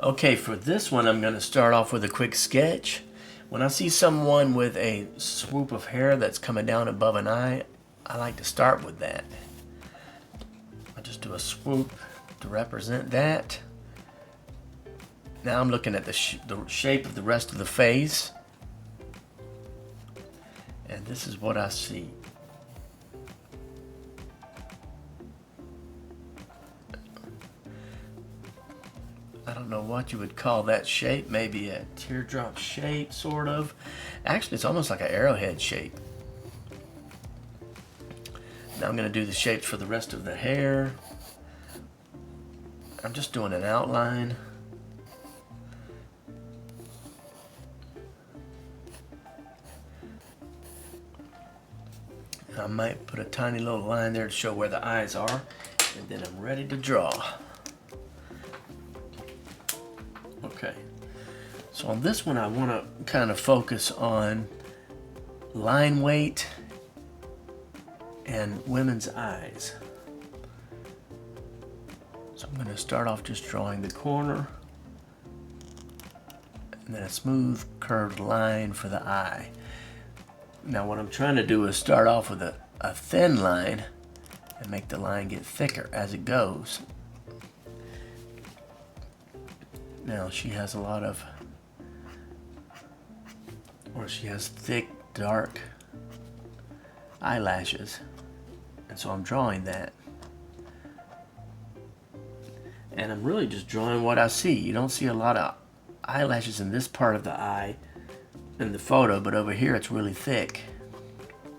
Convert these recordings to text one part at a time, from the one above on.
Okay, for this one I'm going to start off with a quick sketch. When I see someone with a swoop of hair that's coming down above an eye, I like to start with that. I just do a swoop to represent that. Now I'm looking at the shape of the rest of the face, and this is what I see. I don't know what you would call that shape, maybe a teardrop shape, sort of. Actually, it's almost like an arrowhead shape. Now I'm going to do the shapes for the rest of the hair. I'm just doing an outline. I might put a tiny little line there to show where the eyes are, and then I'm ready to draw. Okay, so on this one I want to kind of focus on line weight and women's eyes. So I'm going to start off just drawing the corner and then a smooth curved line for the eye. Now what I'm trying to do is start off with a thin line and make the line get thicker as it goes. Now she has a lot of, or she has thick, dark eyelashes, and so I'm drawing that. And I'm really just drawing what I see. You don't see a lot of eyelashes in this part of the eye in the photo, but over here it's really thick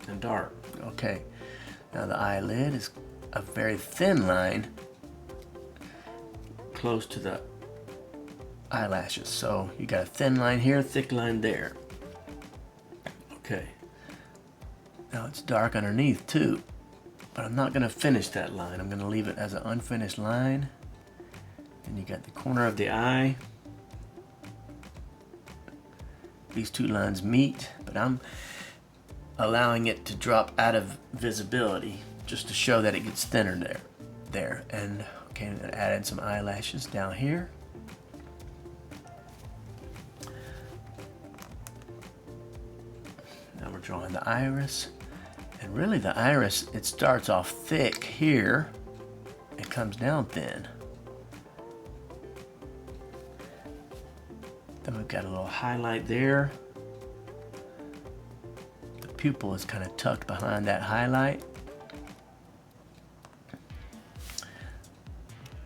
and dark. Okay, now the eyelid is a very thin line close to the eyelashes. So you got a thin line here, thick line there. Okay, now it's dark underneath too, but I'm not going to finish that line. I'm going to leave it as an unfinished line. And you got the corner of the eye. These two lines meet, but I'm allowing it to drop out of visibility just to show that it gets thinner there. And okay, I'm going to add in some eyelashes down here. Now we're drawing the iris, and really the iris, it starts off thick here, it comes down thin. Then we've got a little highlight there. The pupil is kind of tucked behind that highlight.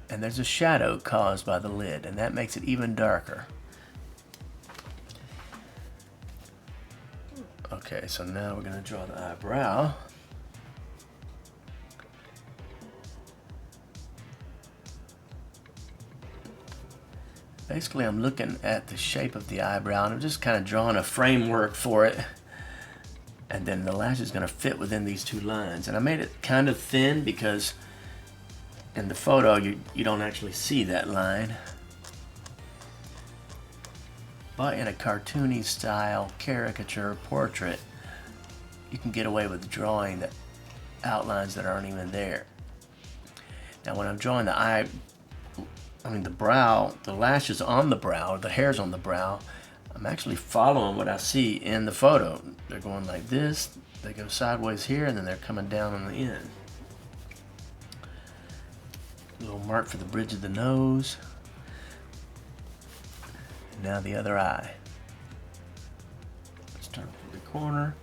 And there's a shadow caused by the lid, and that makes it even darker. Okay, so now we're going to draw the eyebrow. Basically, I'm looking at the shape of the eyebrow, and I'm just kind of drawing a framework for it. And then the lash is going to fit within these two lines. And I made it kind of thin because in the photo, you don't actually see that line. But in a cartoony style caricature portrait, you can get away with drawing the outlines that aren't even there. Now when I'm drawing the brow, the lashes on the brow, the hairs on the brow, I'm actually following what I see in the photo. They're going like this, they go sideways here, and then they're coming down on the end. A little mark for the bridge of the nose. And now the other eye. Start with the corner.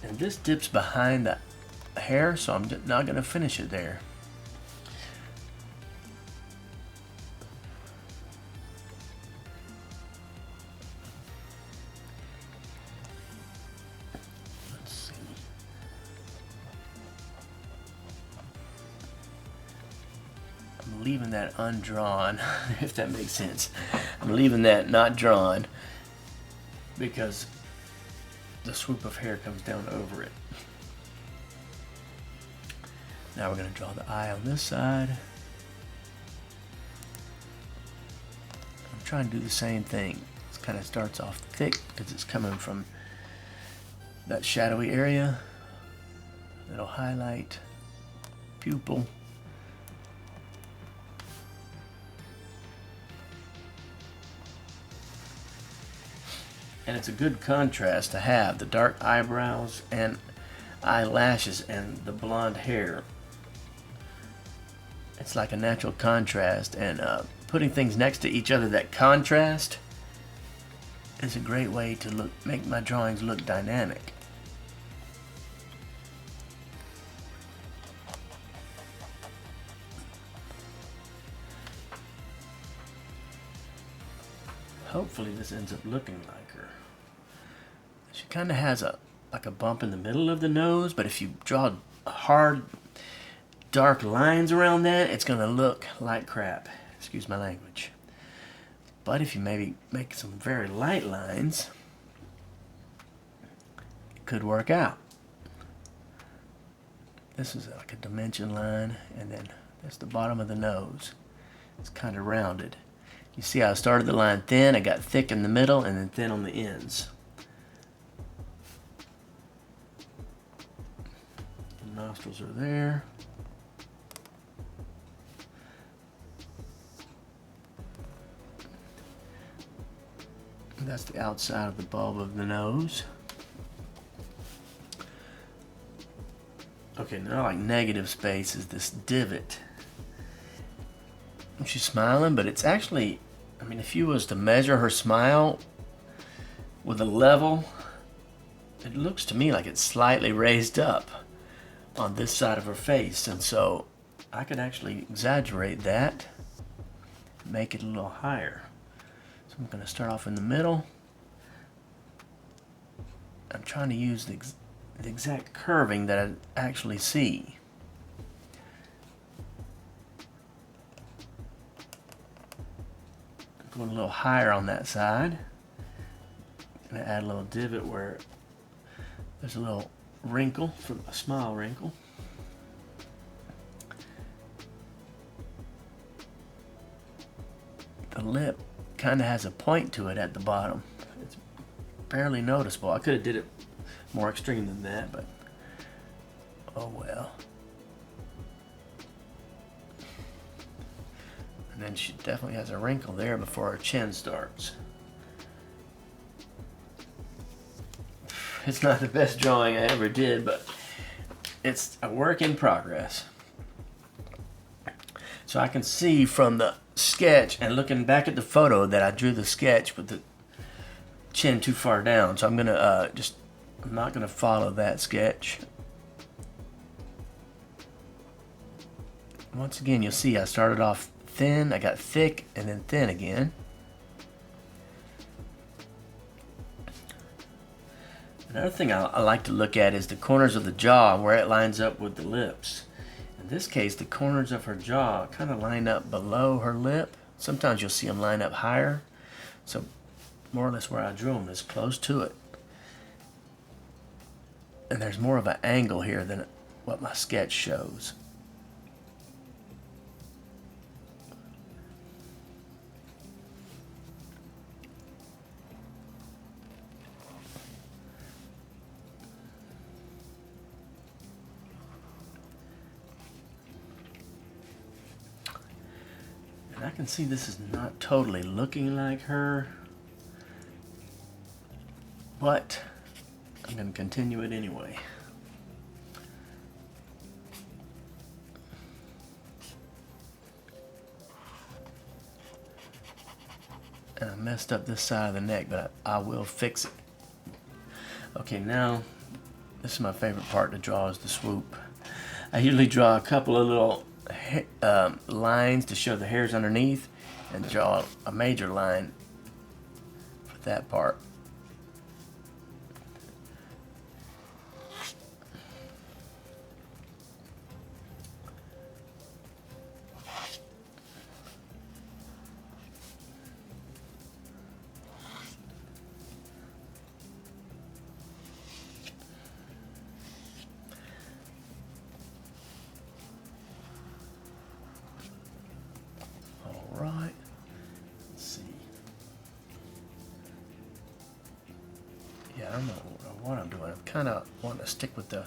And this dips behind the hair, so I'm not going to finish it there. Let's see. I'm leaving that undrawn, if that makes sense. I'm leaving that not drawn because the swoop of hair comes down over it. Now we're going to draw the eye on this side. I'm trying to do the same thing. It kind of starts off thick because it's coming from that shadowy area. Little highlight, pupil, And it's a good contrast to have the dark eyebrows and eyelashes and the blonde hair. It's like a natural contrast, and putting things next to each other that contrast is a great way to make my drawings look dynamic. Hopefully this ends up looking like her. She kind of has like a bump in the middle of the nose, but if you draw hard, dark lines around that, it's going to look like crap. Excuse my language. But if you maybe make some very light lines, it could work out. This is like a dimension line, and then that's the bottom of the nose. It's kind of rounded. You see how I started the line thin, I got thick in the middle, and then thin on the ends. The nostrils are there. That's the outside of the bulb of the nose. Okay, now like negative space is this divot. She's smiling, but it's actually, I mean, if you was to measure her smile with a level, it looks to me like it's slightly raised up on this side of her face. And so I could actually exaggerate that, make it a little higher. So I'm going to start off in the middle. I'm trying to use the exact curving that I actually see. Going a little higher on that side. I'm going to add a little divot where there's a little wrinkle, a smile wrinkle. The lip kind of has a point to it at the bottom. It's barely noticeable. I could have did it more extreme than that, but oh well. And then she definitely has a wrinkle there before her chin starts. It's not the best drawing I ever did, but it's a work in progress. So I can see from the sketch and looking back at the photo that I drew the sketch with the chin too far down. So I'm gonna I'm not gonna follow that sketch. Once again, you'll see I started off thin, I got thick, and then thin again. Another thing I like to look at is the corners of the jaw and where it lines up with the lips. In this case, the corners of her jaw kind of line up below her lip. Sometimes you'll see them line up higher. So more or less where I drew them is close to it. And there's more of an angle here than what my sketch shows. And I can see this is not totally looking like her, but I'm going to continue it anyway. And I messed up this side of the neck, but I will fix it. Okay, now this is my favorite part to draw, is the swoop. I usually draw a couple of little lines to show the hairs underneath, and draw a major line for that part. Right. Let's see. Yeah, I don't know what I'm doing. I'm kind of wanting to stick with the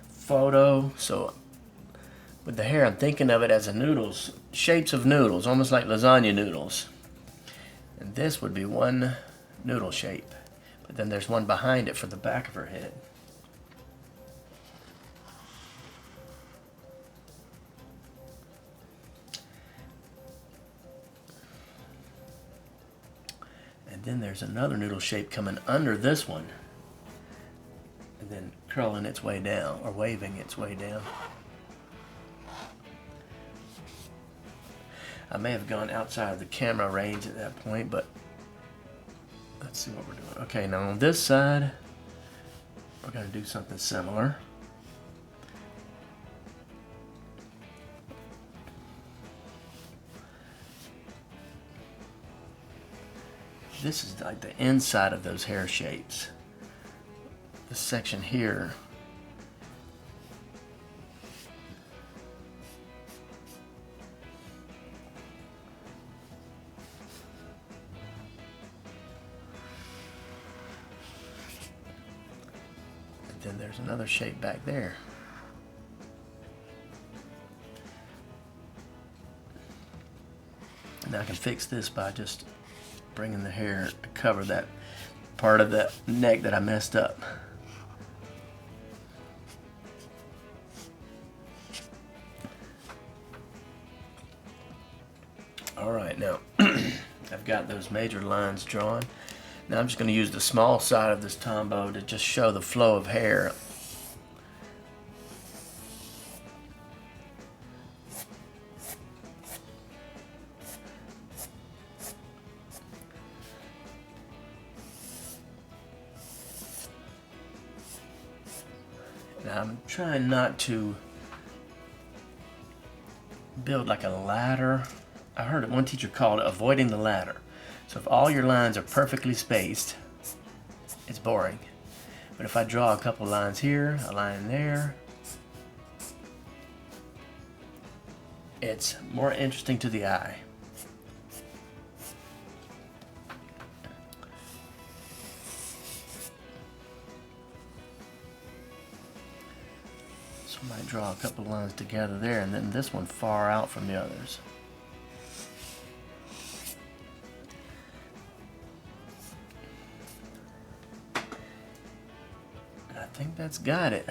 photo. So with the hair, I'm thinking of it as a noodles, shapes of noodles, almost like lasagna noodles. And this would be one noodle shape. But then there's one behind it for the back of her head. And then there's another noodle shape coming under this one, and then curling its way down, or waving its way down. I may have gone outside of the camera range at that point, but let's see what we're doing. Okay, now on this side, we're going to do something similar. This is like the inside of those hair shapes. This section here, and then there's another shape back there. And I can fix this by just bringing the hair to cover that part of the neck that I messed up. Alright, now I've got those major lines drawn. Now I'm just going to use the small side of this Tombow to just show the flow of hair. Now I'm trying not to build like a ladder. I heard one teacher called it avoiding the ladder. So if all your lines are perfectly spaced, it's boring. But if I draw a couple lines here, a line there, it's more interesting to the eye. So I might draw a couple lines together there, and then this one far out from the others. I think that's got it.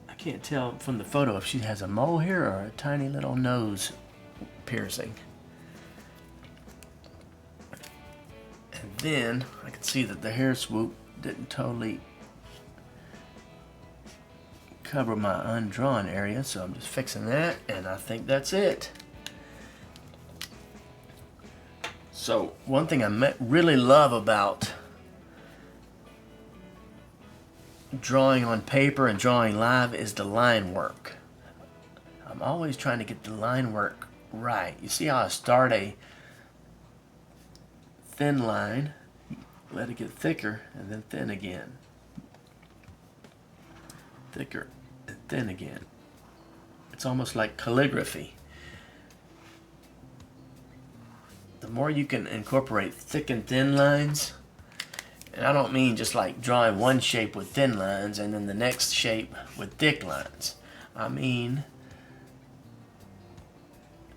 I can't tell from the photo if she has a mole here or a tiny little nose piercing. And then I can see that the hair swoop didn't totally cover my undrawn area, so I'm just fixing that, and I think that's it. So one thing I really love about drawing on paper and drawing live is the line work. I'm always trying to get the line work right. You see how I start a thin line, let it get thicker, and then thin again. Thicker and thin again. It's almost like calligraphy. The more you can incorporate thick and thin lines, and I don't mean just like drawing one shape with thin lines and then the next shape with thick lines. I mean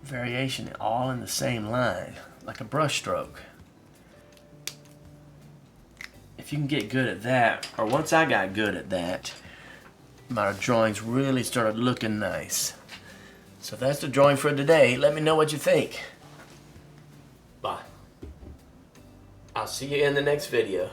variation all in the same line, like a brush stroke. If you can get good at that, or once I got good at that, my drawings really started looking nice. So that's the drawing for today. Let me know what you think. Bye. I'll see you in the next video.